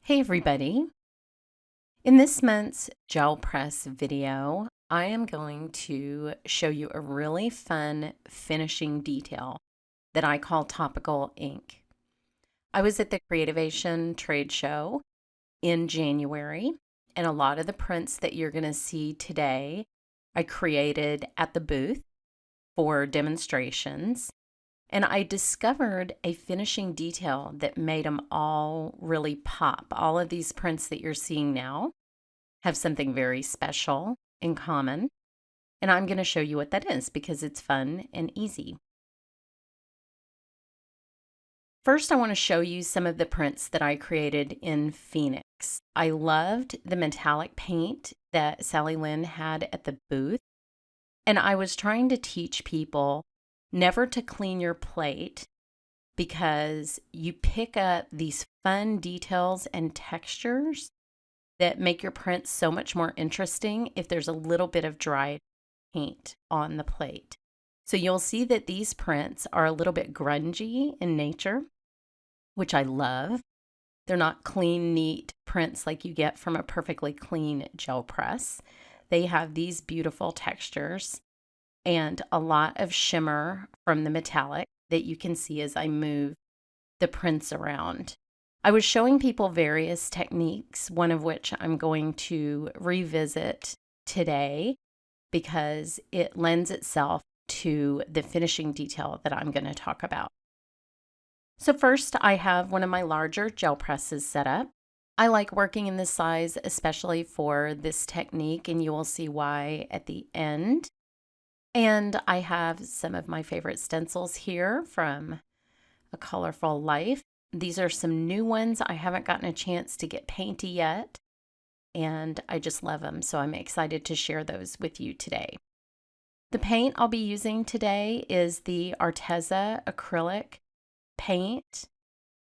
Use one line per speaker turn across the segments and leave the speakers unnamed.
Hey everybody! In this month's gel press video, I am going to show you a really fun finishing detail that I call topical ink. I was at the Creativation trade show in January, and a lot of the prints that you're going to see today I created at the booth for demonstrations. And I discovered a finishing detail that made them all really pop. All of these prints that you're seeing now have something very special in common. And I'm going to show you what that is because it's fun and easy. First, I want to show you some of the prints that I created in Phoenix. I loved the metallic paint that Sally Lynn had at the booth. And I was trying to teach people never to clean your plate because you pick up these fun details and textures that make your prints so much more interesting if there's a little bit of dry paint on the plate. So you'll see that these prints are a little bit grungy in nature, which I love. They're not clean, neat prints like you get from a perfectly clean gel press. They have these beautiful textures and a lot of shimmer from the metallic that you can see as I move the prints around. I was showing people various techniques, one of which I'm going to revisit today because it lends itself to the finishing detail that I'm going to talk about. So first, I have one of my larger gel presses set up. I like working in this size, especially for this technique, and you will see why at the end. And I have some of my favorite stencils here from A Colorful Life. These are some new ones. I haven't gotten a chance to get painty yet, and I just love them, so I'm excited to share those with you today. The paint I'll be using today is the Arteza Acrylic paint.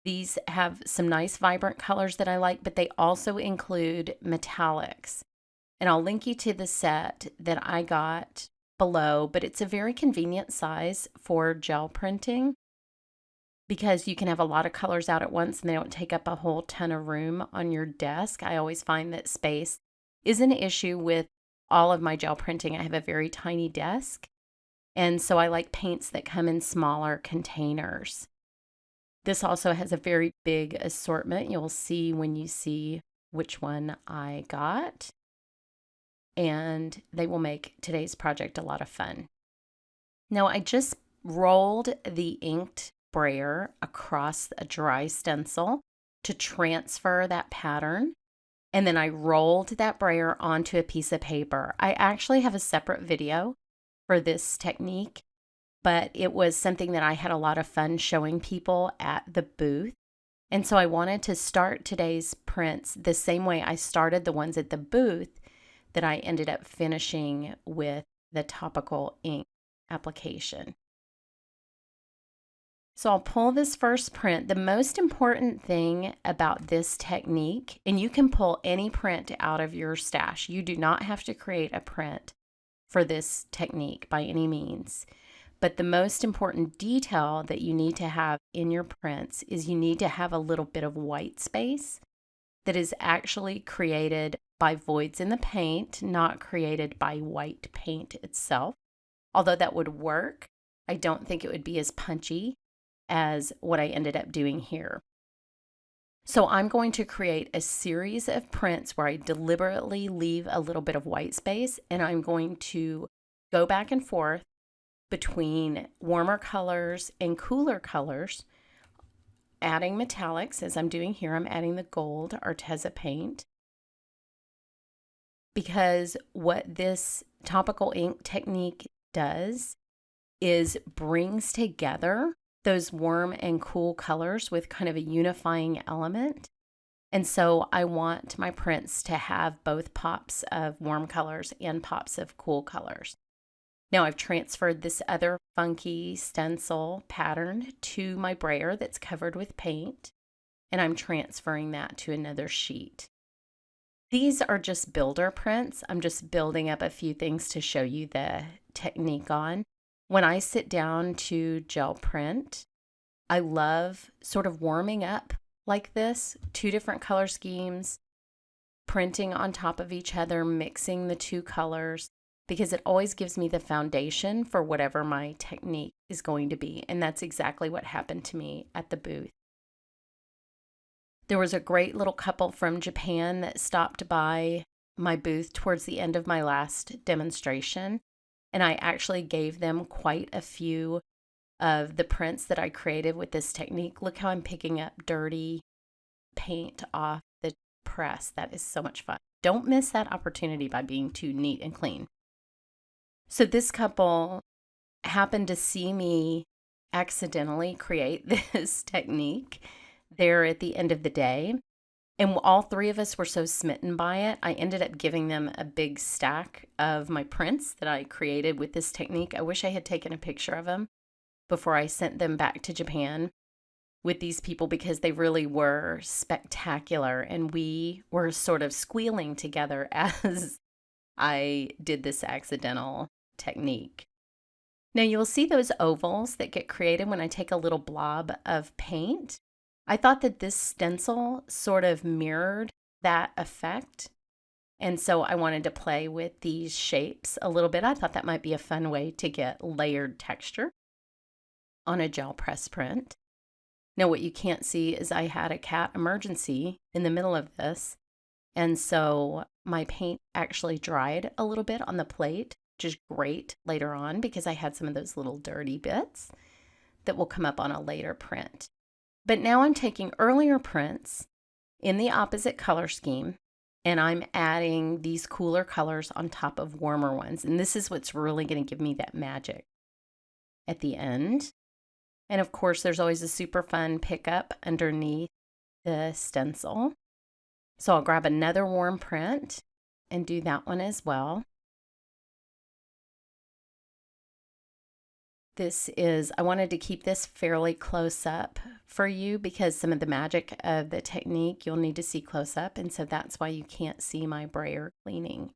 These have some nice vibrant colors that I like, but they also include metallics. And I'll link you to the set that I got below, but it's a very convenient size for gel printing because you can have a lot of colors out at once and they don't take up a whole ton of room on your desk. I always find that space is an issue with all of my gel printing. I have a very tiny desk, and so I like paints that come in smaller containers. This also has a very big assortment. You'll see when you see which one I got, and they will make today's project a lot of fun. Now, I just rolled the inked brayer across a dry stencil to transfer that pattern, and then I rolled that brayer onto a piece of paper. I actually have a separate video for this technique, but it was something that I had a lot of fun showing people at the booth. And so I wanted to start today's prints the same way I started the ones at the booth that I ended up finishing with the topical ink application. So I'll pull this first print. The most important thing about this technique, and you can pull any print out of your stash. You do not have to create a print for this technique by any means. But the most important detail that you need to have in your prints is you need to have a little bit of white space that is actually created by voids in the paint, not created by white paint itself. Although that would work, I don't think it would be as punchy as what I ended up doing here. So I'm going to create a series of prints where I deliberately leave a little bit of white space, and I'm going to go back and forth between warmer colors and cooler colors, adding metallics as I'm doing here. I'm adding the gold Arteza paint because what this topical ink technique does is brings together those warm and cool colors with kind of a unifying element. And so I want my prints to have both pops of warm colors and pops of cool colors. Now I've transferred this other funky stencil pattern to my brayer that's covered with paint, and I'm transferring that to another sheet. These are just builder prints. I'm just building up a few things to show you the technique on. When I sit down to gel print, I love sort of warming up like this, 2 different color schemes, printing on top of each other, mixing the 2 colors, because it always gives me the foundation for whatever my technique is going to be. And that's exactly what happened to me at the booth. There was a great little couple from Japan that stopped by my booth towards the end of my last demonstration, and I actually gave them quite a few of the prints that I created with this technique. Look how I'm picking up dirty paint off the press. That is so much fun. Don't miss that opportunity by being too neat and clean. So this couple happened to see me accidentally create this technique there at the end of the day. And all 3 of us were so smitten by it, I ended up giving them a big stack of my prints that I created with this technique. I wish I had taken a picture of them before I sent them back to Japan with these people, because they really were spectacular. And we were sort of squealing together as I did this accidental technique. Now you'll see those ovals that get created when I take a little blob of paint. I thought that this stencil sort of mirrored that effect, and so I wanted to play with these shapes a little bit. I thought that might be a fun way to get layered texture on a gel press print. Now what you can't see is I had a cat emergency in the middle of this, and so my paint actually dried a little bit on the plate, which is great later on because I had some of those little dirty bits that will come up on a later print. But now I'm taking earlier prints in the opposite color scheme, and I'm adding these cooler colors on top of warmer ones. And this is what's really going to give me that magic at the end. And of course, there's always a super fun pickup underneath the stencil. So I'll grab another warm print and do that one as well. I wanted to keep this fairly close up for you because some of the magic of the technique you'll need to see close up, and so that's why you can't see my brayer cleaning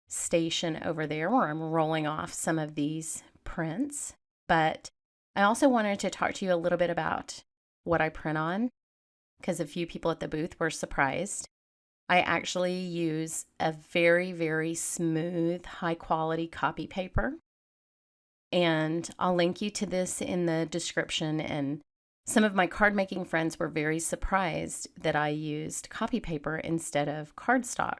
station over there where I'm rolling off some of these prints. But I also wanted to talk to you a little bit about what I print on, because a few people at the booth were surprised. I actually use a very, very smooth, high quality copy paper. And I'll link you to this in the description. And some of my card making friends were very surprised that I used copy paper instead of cardstock.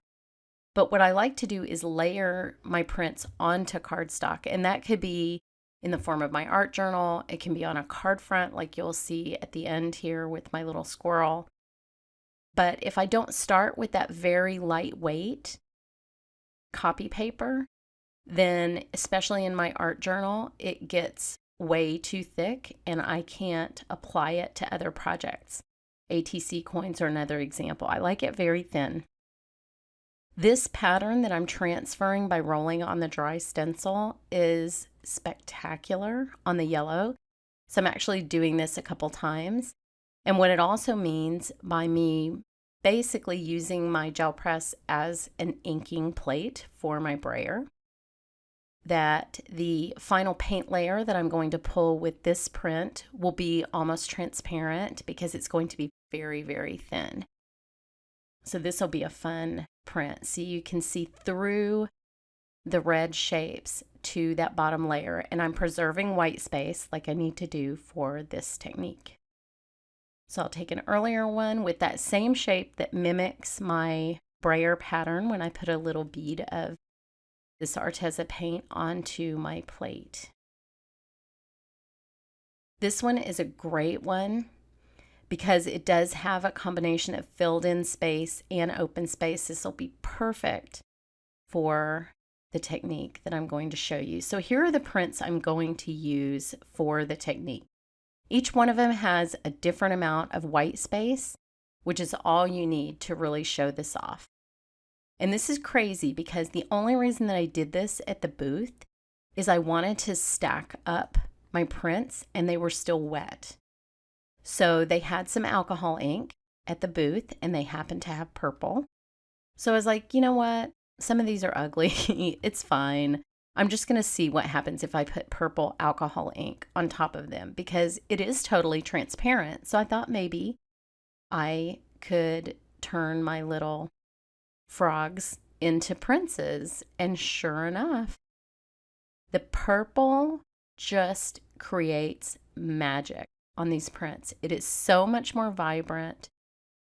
But what I like to do is layer my prints onto cardstock. And that could be in the form of my art journal. It can be on a card front like you'll see at the end here with my little squirrel. But if I don't start with that very lightweight copy paper, then especially in my art journal, it gets way too thick and I can't apply it to other projects. ATC coins are another example. I like it very thin. This pattern that I'm transferring by rolling on the dry stencil is spectacular on the yellow. So I'm actually doing this a couple times. And what it also means by me basically using my gel press as an inking plate for my brayer, that the final paint layer that I'm going to pull with this print will be almost transparent because it's going to be very, very thin. So this will be a fun print. So you can see through the red shapes to that bottom layer, and I'm preserving white space like I need to do for this technique. So I'll take an earlier one with that same shape that mimics my brayer pattern when I put a little bead of this Arteza paint onto my plate. This one is a great one because it does have a combination of filled in space and open space. This will be perfect for the technique that I'm going to show you. So here are the prints I'm going to use for the technique. Each one of them has a different amount of white space, which is all you need to really show this off. And this is crazy because the only reason that I did this at the booth is I wanted to stack up my prints and they were still wet. So they had some alcohol ink at the booth and they happened to have purple. So I was like, you know what? Some of these are ugly. It's fine. I'm just going to see what happens if I put purple alcohol ink on top of them because it is totally transparent. So I thought maybe I could turn my little frogs into princes, and sure enough, the purple just creates magic on these prints. It is so much more vibrant.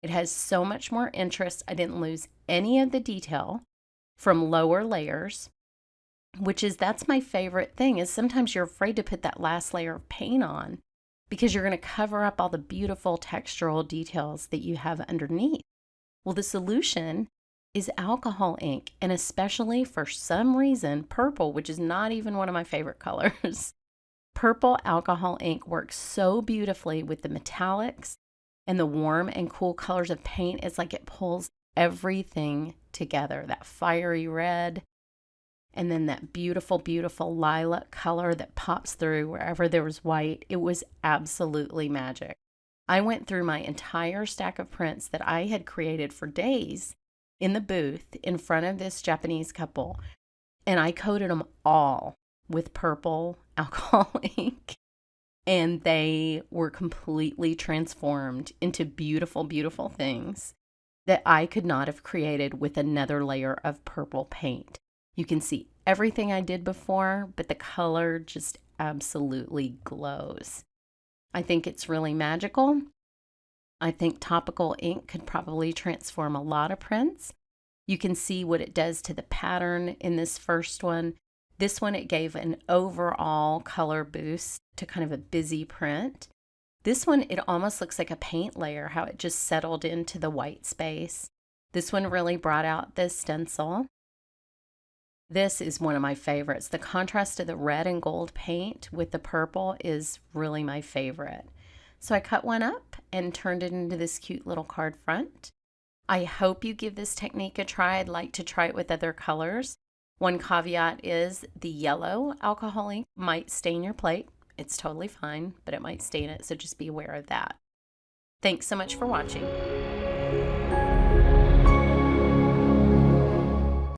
It has so much more interest. I didn't lose any of the detail from lower layers, that's my favorite thing, is sometimes you're afraid to put that last layer of paint on because you're going to cover up all the beautiful textural details that you have underneath. Well, the solution is alcohol ink, and especially for some reason, purple, which is not even one of my favorite colors. Purple alcohol ink works so beautifully with the metallics and the warm and cool colors of paint. It's like it pulls everything together. That fiery red, and then that beautiful, beautiful lilac color that pops through wherever there was white. It was absolutely magic. I went through my entire stack of prints that I had created for days in the booth in front of this Japanese couple, and I coated them all with purple alcohol ink, and they were completely transformed into beautiful, beautiful things that I could not have created with another layer of purple paint. You can see everything I did before, but the color just absolutely glows. I think it's really magical. I think Topical ink could probably transform a lot of prints. You can see what it does to the pattern in this first one. This one, it gave an overall color boost to kind of a busy print. This one, it almost looks like a paint layer, how it just settled into the white space. This one really brought out this stencil. This is one of my favorites. The contrast of the red and gold paint with the purple is really my favorite. So I cut one up and turned it into this cute little card front. I hope you give this technique a try. I'd like to try it with other colors. One caveat is the yellow alcohol ink might stain your plate. It's totally fine, but it might stain it, so just be aware of that. Thanks so much for watching.